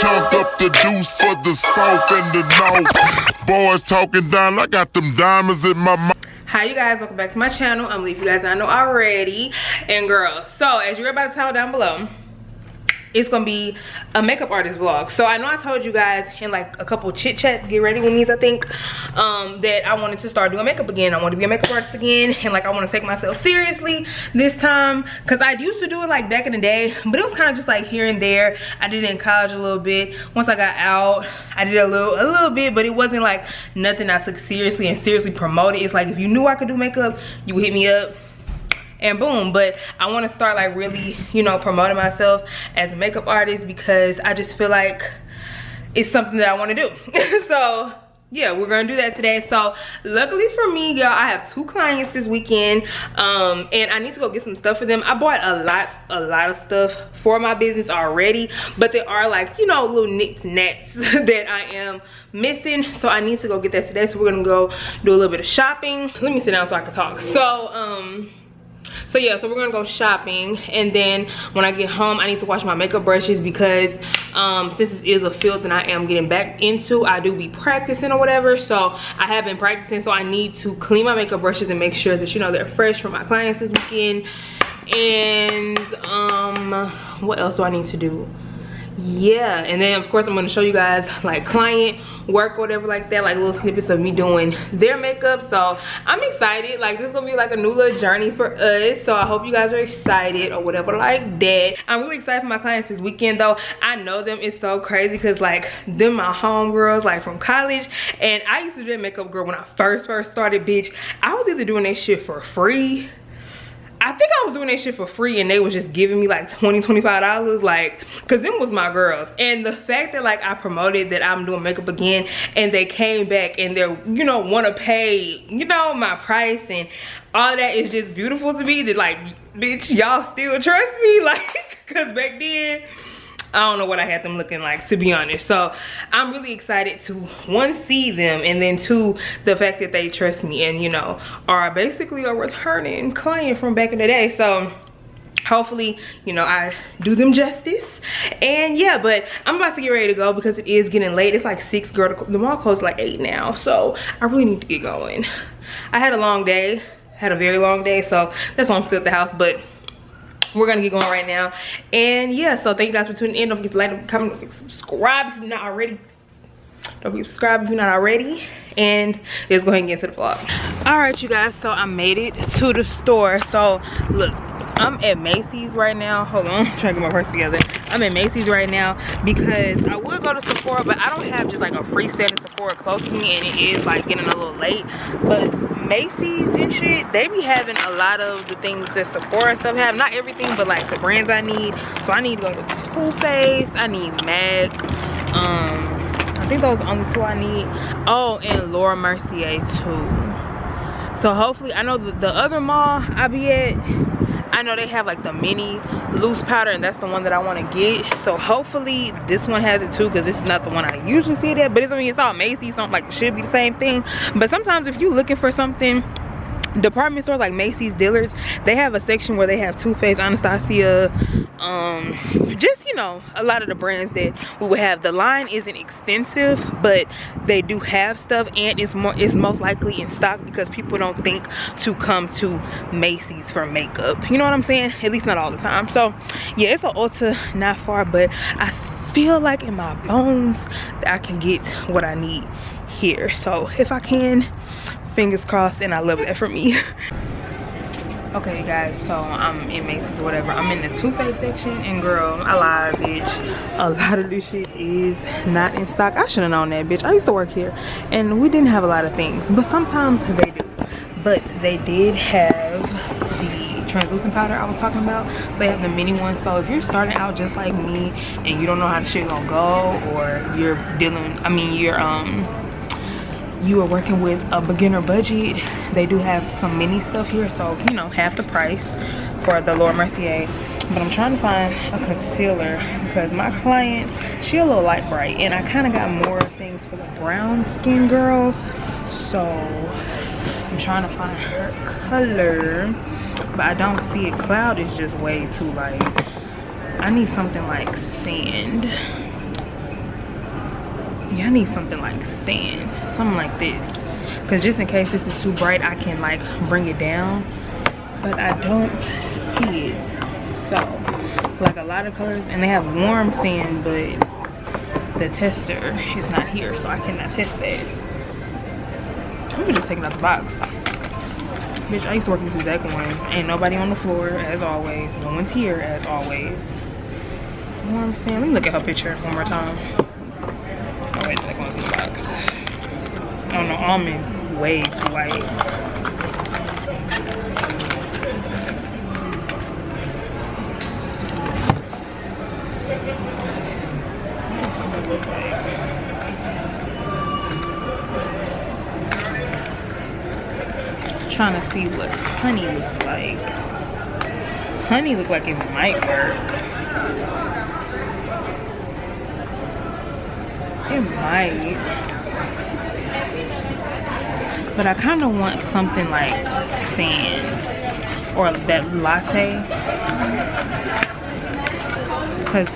chunk up the deuce for the south and the north. Boys talking down, I got them diamonds in my mouth. Hi you guys, welcome back to my channel. I'm Lee, if you guys don't know already. And girl, so as you're about to tell down below, it's gonna be a makeup artist vlog. So I know I told you guys in like a couple chit chat get ready with me's, I think, that I wanted to start doing makeup again. I want to be a makeup artist again, and like I want to take myself seriously this time, because I used to do it like back in the day, but it was kind of just like here and there. I did it in college a little bit. Once I got out, I did a little bit, but it wasn't like nothing I took seriously and seriously promoted. It's like if you knew I could do makeup, you would hit me up and boom. But I want to start like really, you know, promoting myself as a makeup artist, because I just feel like it's something that I want to do. So yeah, we're gonna do that today. So luckily for me, y'all, I have 2 clients this weekend, and I need to go get some stuff for them. I bought a lot of stuff for my business already, but there are like, you know, little nicks nats that I am missing, so I need to go get that today. So we're gonna go do a little bit of shopping. Let me sit down so I can talk. So yeah, so we're gonna go shopping, and then when I get home I need to wash my makeup brushes, because since this is a field that I am getting back into, I do be practicing or whatever. So I have been practicing, so I need to clean my makeup brushes and make sure that, you know, they're fresh for my clients this weekend. And what else do I need to do? Yeah, and then of course I'm going to show you guys like client work or whatever like that, like little snippets of me doing their makeup. So I'm excited. Like this is gonna be like a new little journey for us, so I hope you guys are excited or whatever like that. I'm really excited for my clients this weekend though. I know them, it's so crazy, because like them my homegirls like from college, and I used to be a makeup girl when I first started, bitch. I was either doing that shit for free, I think I was doing that shit for free, and they was just giving me like $20–25, like, cause them was my girls. And the fact that like I promoted that I'm doing makeup again, and they came back and they're, you know, want to pay, you know, my price and all that is just beautiful to me. That like, bitch, y'all still trust me, like, cause back then I don't know what I had them looking like, to be honest. So I'm really excited to, 1, see them, and then 2, the fact that they trust me and, you know, are basically a returning client from back in the day. So hopefully, you know, I do them justice. And yeah, but I'm about to get ready to go because it is getting late. It's like 6, girl. The mall closed like 8 now, so I really need to get going. I had a long day, had a very long day, so that's why I'm still at the house, but we're gonna get going right now. And yeah, so thank you guys for tuning in. Don't forget to like, comment, subscribe if you're not already. Don't forget to subscribe if you're not already. And let's go ahead and get into the vlog. All right, you guys, so I made it to the store. So look, I'm at Macy's right now. Hold on, I'm trying to get my purse together. I'm at Macy's right now because I would go to Sephora, but I don't have just like a freestanding Sephora close to me, and it is like getting a little late. But Macy's and shit, they be having a lot of the things that Sephora stuff have. Not everything, but like the brands I need. So I need to go to Too Faced, I need MAC, I think those are the only 2 I need. Oh, and Laura Mercier too. So hopefully, I know the other mall I be at, I know they have like the mini loose powder, and that's the one that I want to get. So hopefully this one has it too, because this is not the one I usually see it at. But it's, I mean, it's all Macy's, so like it should be the same thing. But sometimes if you're looking for something, department stores like Macy's, Dillard's, they have a section where they have Too Faced, Anastasia, just, you know, a lot of the brands that we would have. The line isn't extensive, but they do have stuff, and it's most likely in stock, because people don't think to come to Macy's for makeup, you know what I'm saying? At least not all the time. So yeah, it's an Ulta not far, but I feel like in my bones that I can get what I need here. So if I can, fingers crossed, and I love that for me. Okay, you guys, so I'm in Macy's or whatever. I'm in the Too Faced section, and girl, I lied, bitch. A lot of this shit is not in stock. I should have known that, bitch. I used to work here, and we didn't have a lot of things, but sometimes they do. But they did have the translucent powder I was talking about. So they have the mini one. So if you're starting out just like me and you don't know how the shit gonna go, or you're dealing, I mean, you are working with a beginner budget, they do have some mini stuff here. So, you know, half the price for the Laura Mercier. But I'm trying to find a concealer because my client, she a little light bright, and I kind of got more things for the brown skin girls. So I'm trying to find her color, but I don't see it. Cloud is just way too light. I need something like sand. Yeah, I need something like sand, something like this, because just in case this is too bright, I can like bring it down, but I don't see it. So like a lot of colors, and they have warm sand, but the tester is not here, so I cannot test that. I'm gonna just take it out the box. Bitch, I used to work in this exact one. Ain't nobody on the floor, as always. No one's here, as always. You know what I'm saying? Let me look at her picture one more time. Oh wait, that one's in the box. Oh no, almond, way too white. What does it look like? Trying to see what honey looks like. Honey look like it might work. It might. But I kind of want something like sand or that latte. Because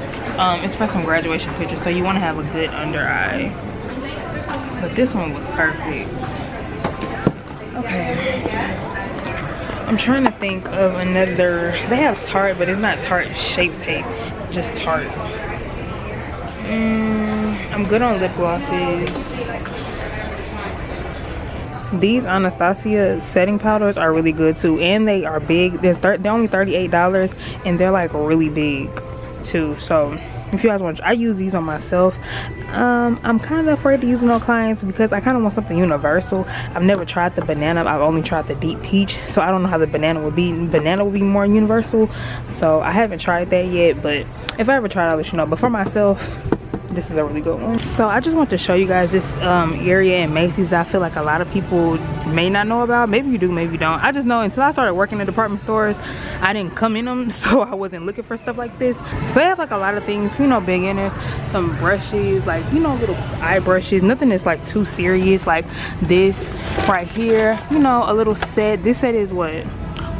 it's for some graduation pictures, so you want to have a good under eye. But this one was perfect. Okay, I'm trying to think of another. They have Tarte, but it's not Tarte Shape Tape, just Tarte. I'm good on lip glosses. These Anastasia setting powders are really good too, and they are big. They're only $38, and they're like really big too. So if you guys want, I use these on myself. I'm kind of afraid to use it on clients because I kind of want something universal. I've never tried the banana. I've only tried the deep peach, so I don't know how the banana would be. Banana would be more universal, so I haven't tried that yet. But if I ever try it, I'll let you know. But for myself, this is a really good one. So I just want to show you guys this area in Macy's that I feel like a lot of people may not know about. Maybe you do, maybe you don't. I just know until I started working in department stores, I didn't come in them, so I wasn't looking for stuff like this. So they have like a lot of things for, you know, beginners. Some brushes, like, you know, little eye brushes. Nothing that's like too serious, like this right here. You know, a little set. This set is what,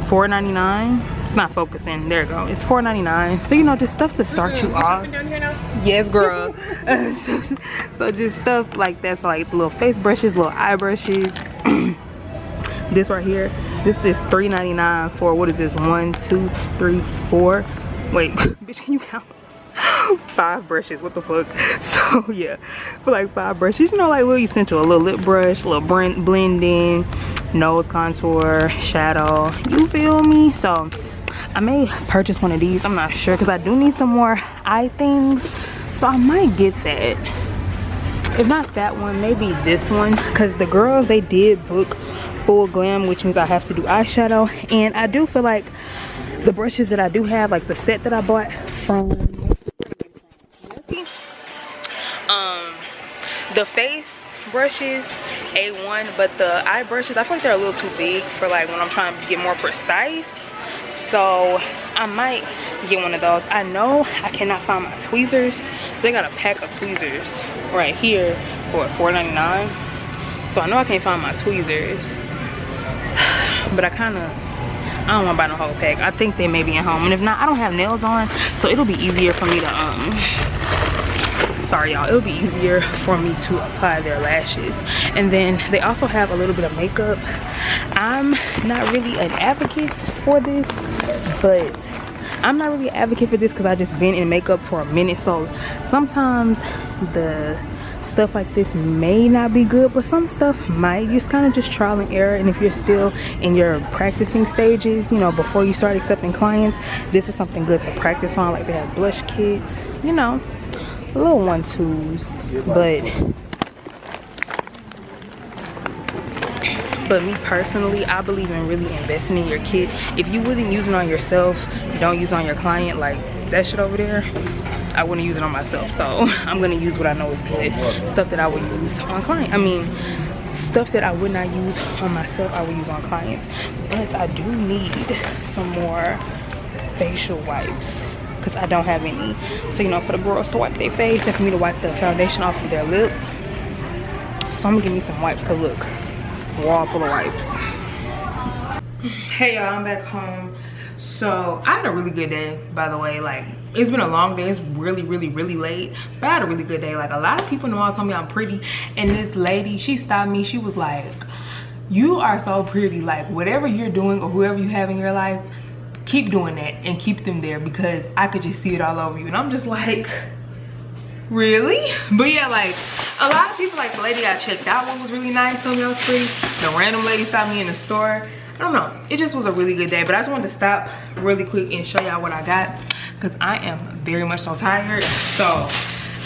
$4.99? It's not focusing. There you go. It's $4.99. So, you know, just stuff to start you off. Yes, girl. So just stuff like that. So like little face brushes, little eye brushes. This right here, this is $3.99 for, what is this, 1, 2, 3, 4, wait, bitch, can you count? 5 brushes, what the fuck? So yeah, for like 5 brushes, you know, like little essential, a little lip brush, a little blending, nose contour, shadow, you feel me? So I may purchase one of these. I'm not sure, because I do need some more eye things, so I might get that. If not that one, maybe this one, because the girls, they did book full glam, which means I have to do eyeshadow. And I do feel like the brushes that I do have, like the set that I bought from the face brushes A1, but the eye brushes, I feel like they're a little too big for like when I'm trying to get more precise. So I might get one of those. I know I cannot find my tweezers, so they got a pack of tweezers right here for $4.99. So I know I can't find my tweezers, but I don't want to buy no whole pack. I think they may be at home, and if not, I don't have nails on, so it'll be easier for me to sorry y'all, it'll be easier for me to apply their lashes. And then they also have a little bit of makeup. I'm not really an advocate for this, but I'm not really an advocate for this because I just been in makeup for a minute, so sometimes the stuff like this may not be good, but some stuff might. Just kind of just trial and error. And if you're still in your practicing stages, you know, before you start accepting clients, this is something good to practice on. Like they have blush kits, you know, little 1-2s. But me personally, I believe in really investing in your kit. If you wouldn't use it on yourself, don't use it on your client. Like that shit over there, I wouldn't use it on myself. So I'm gonna use what I know is good. Stuff that I would use on client. I mean, stuff that I would not use on myself, I would use on clients. But I do need some more facial wipes, because I don't have any. So, you know, for the girls to wipe their face and for me to wipe the foundation off of their lip. So I'm gonna give me some wipes, because look, wall full of wipes. Hey y'all, I'm back home. So I had a really good day, by the way. Like, it's been a long day. It's really late, but I had a really good day. Like, a lot of people know I told me I'm pretty, and this lady, she stopped me. She was like, you are so pretty. Like, whatever you're doing or whoever you have in your life, keep doing that and keep them there, because I could just see it all over you. And I'm just like, really? But yeah, like, a lot of people, like, the lady I checked out one was really nice, told me I was pretty. The random lady saw me in the store. I don't know, it just was a really good day. But I just wanted to stop really quick and show y'all what I got, because I am very much so tired. So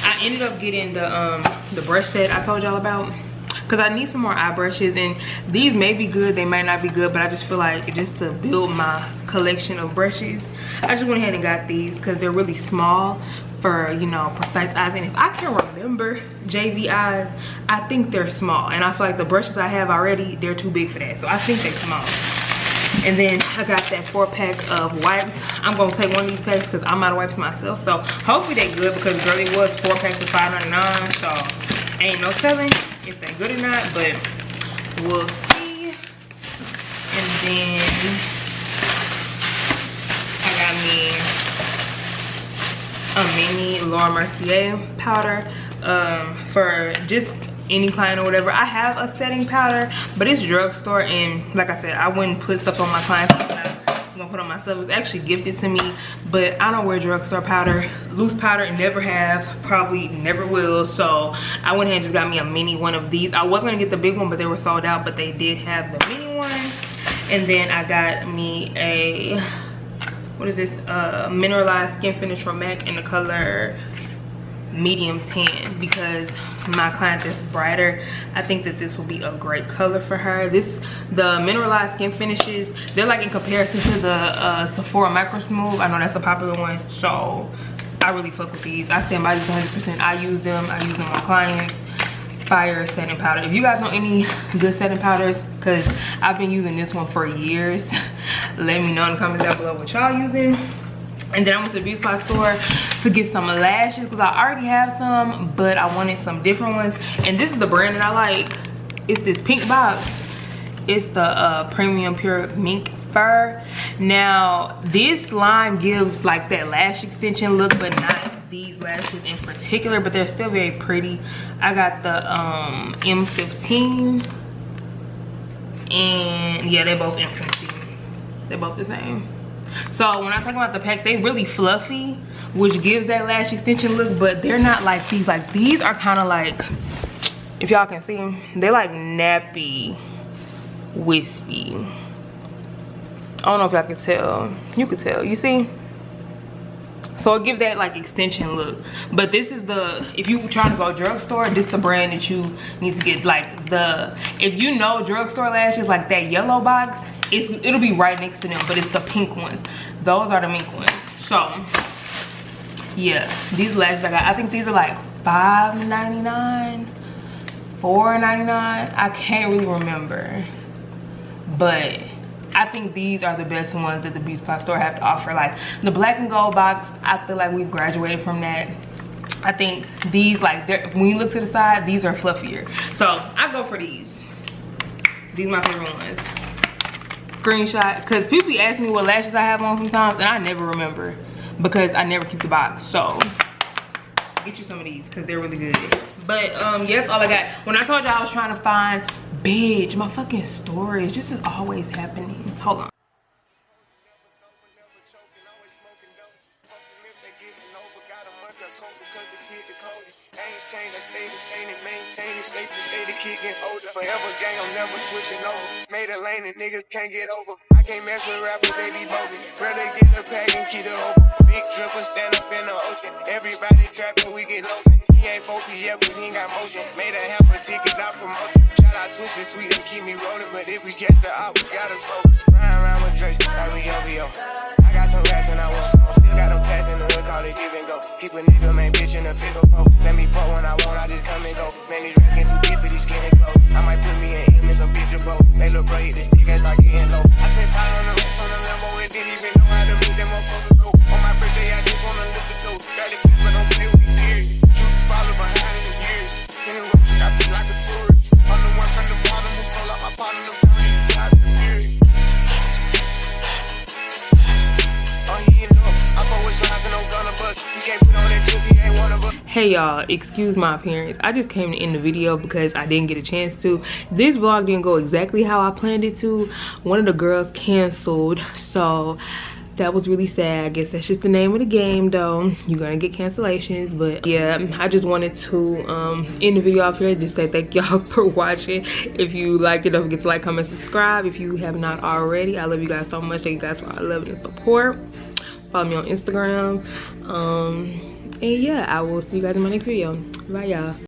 I ended up getting the brush set I told y'all about, because I need some more eye brushes, and these may be good, they might not be good, but I just feel like just to build my collection of brushes, I just went ahead and got these because they're really small for, you know, precise eyes. And if I can remember JV eyes, I think they're small, and I feel like the brushes I have already, they're too big for that, so I think they're small. And then I got that 4-pack of wipes. I'm gonna take one of these packs because I'm out of wipes myself, so hopefully they good, because girl, it was 4 packs of $5.99, so ain't no telling if they're good or not, but we'll see. And then I got me a mini Laura Mercier powder for just any client or whatever. I have a setting powder, but it's drugstore, and like I said, I wouldn't put stuff on my clients. I'm gonna put on myself. It was actually gifted to me, but I don't wear drugstore powder, loose powder, and never have, probably never will. So I went ahead and just got me a mini one of these. I was gonna get the big one, but they were sold out, but they did have the mini one. And then I got me a, what is this, mineralized skin finish from MAC in the color medium tan, because my client is brighter. I think that this will be a great color for her. The mineralized skin finishes, they're like in comparison to the Sephora Micro Smooth. I know that's a popular one, so I really fuck with these. I stand by these 100%. I use them on clients. Fire setting powder. If you guys know any good setting powders, because I've been using this one for years, let me know in the comments down below what y'all using. And then I went to the beauty supply store to get some lashes, because I already have some, but I wanted some different ones. And this is the brand that I like. It's this pink box. It's the Premium Pure Mink Fur. Now, this line gives like that lash extension look, but not these lashes in particular, but they're still very pretty. I got the M15, and yeah, they both M15. They're both the same. So when I talk about the pack, they really fluffy, which gives that lash extension look, but they're not like these. Like, these are kind of like, if y'all can see them, they're like nappy, wispy. I don't know if y'all can tell. You could tell, you see? So it give that like extension look. But this is the, if you trying to go drugstore, this is the brand that you need to get. Like, the, if you know drugstore lashes, like that yellow box, it'll be right next to them, but it's the pink ones. Those are the mink ones. So yeah, these lashes I got, I think these are like $5.99, $4.99. I can't really remember, but I think these are the best ones that the beauty supply store have to offer. Like the black and gold box, I feel like we've graduated from that. I think these, like, when you look to the side, these are fluffier. So I go for these. These are my favorite ones. Screenshot, because people be asking me what lashes I have on sometimes, and I never remember because I never keep the box. So get you some of these because they're really good. But yeah, that's all I got. When I told y'all I was trying to find, bitch, my fucking storage, this is always happening. Hold on. I stay the same and maintain it. Safe to say the kid get older. Forever gang, I'm never switching over. Made a lane and niggas can't get over. I can't mess with rappers, they be bogus. Rather get a pack and keep it open. Big dripper stand up in the ocean. Everybody trapping, we get lost. He ain't focused yet, but he ain't got motion. Made a half a ticket, not promotion. Shout out Sushi Sweet and keep me rolling. But if we get the op, we gotta slow. Ride around with Drake, like we OVO. I got some rats and I want some. Still got them pass in the hood, call it give and go. Keep a nigga, man, bitch in the figure four. Let me fuck when I want, I just come and go. Man, these rapping too deep for these skinny clothes. I might put me in and some bitch or both. They look bro, hit this nigga start getting low. I spent time on the rats on the Lambo and didn't even know how to make them motherfuckers go. On my birthday, I just wanna look at those. Barely fit, but don't play with period. Juice follow behind in the years. In the road, I feel like a tourist. I'm the one from the bottom who sold out my partner. The bodies got the period. Hey y'all, excuse my appearance. I just came to end the video because I didn't get a chance to. This vlog didn't go exactly how I planned it to. One of the girls canceled, so that was really sad. I guess that's just the name of the game though. You're gonna get cancellations, but yeah, I just wanted to end the video off here. Just say thank y'all for watching. If you liked it, don't forget to like, comment, subscribe if you have not already. I love you guys so much. Thank you guys for all love and support. Follow me on Instagram. And yeah, I will see you guys in my next video. Bye y'all.